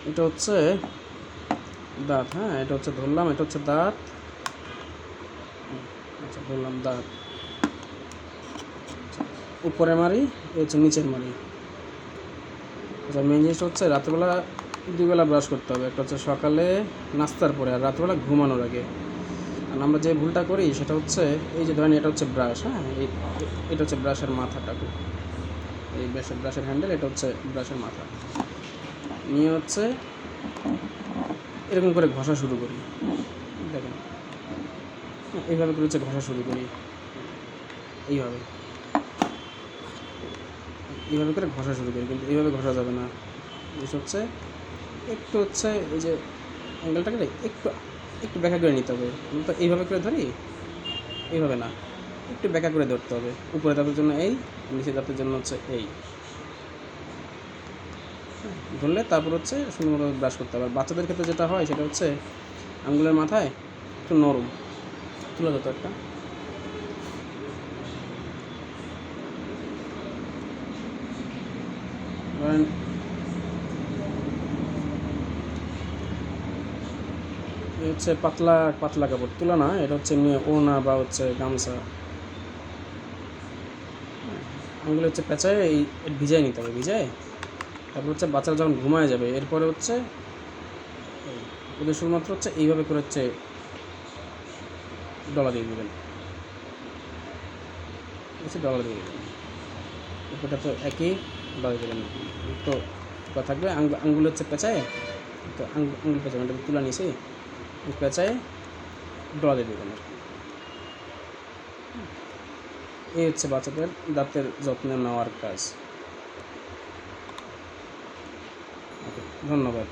এটা হচ্ছে দাঁত। হ্যাঁ, এটা হচ্ছে ধরলাম, এটা হচ্ছে দাঁত। আচ্ছা, ধরলাম দাঁত, উপরে মারি, এ হচ্ছে নিচের মারি। আচ্ছা, মেন জিনিসটা হচ্ছে রাত্রেবেলা দুবেলা ব্রাশ করতে হবে। একটা হচ্ছে সকালে নাস্তার পরে, আর রাত্রেবেলা ঘুমানোর আগে। আর আমরা যে ভুলটা করি সেটা হচ্ছে, এই যে ধরেন এটা হচ্ছে ব্রাশ, হ্যাঁ, এটা হচ্ছে ব্রাশের মাথাটা, এই ব্রাশের হ্যান্ডেল, এটা হচ্ছে ব্রাশের মাথা, নিয়ে হচ্ছে এরকম করে ঘষা শুরু করি। দেখেন, এইভাবে করে হচ্ছে ঘষা শুরু করি, এইভাবে এইভাবে করে ঘষা শুরু করি। কিন্তু এইভাবে ঘষা যাবে না। জিনিস হচ্ছে একটু হচ্ছে এই যে অ্যাঙ্গেলটাকে একটু একটু ব্যাখ্যা করে নিতে হবে। তো এইভাবে করে ধরি, এইভাবে না, একটু ব্যাখ্যা করে ধরতে হবে। উপরে দাঁতের জন্য এই, নিচে দাঁতের জন্য হচ্ছে এই, ধরলে তারপর হচ্ছে সুন্দরভাবে ব্রাশ করতে হবে। আর বাচ্চাদের ক্ষেত্রে যেটা হয় সেটা হচ্ছে আঙুলের মাথায় একটু নরম তুলে দিত একটা, ধরেন এই হচ্ছে পাতলা পাতলা কাপড়, তুলা না, এটা হচ্ছে এমনি ওড়না বা হচ্ছে গামছা। আঙুলে হচ্ছে পেঁচায় এই ভিজাই নিতে হবে, ভিজায় তারপর হচ্ছে বাচ্চারা যখন ঘুমায় যাবে এরপরে হচ্ছে ওদের শুধুমাত্র হচ্ছে এইভাবে করে হচ্ছে ডলা দিয়ে দেবেন, হচ্ছে ডলা দিয়ে দেবেন। উপরটা তো একই, ডলা দেবেন তো থাকবে। আঙ্গুল হচ্ছে পেঁচায়, তো আঙ্গুল পেঁচায় এটা তুলা নিয়েছি, পেঁচায় ডলা দিয়ে দেবেন আর কি। এই হচ্ছে বাচ্চাদের দাঁতের যত্ন নেওয়ার কাজ। ওকে, ধন্যবাদ।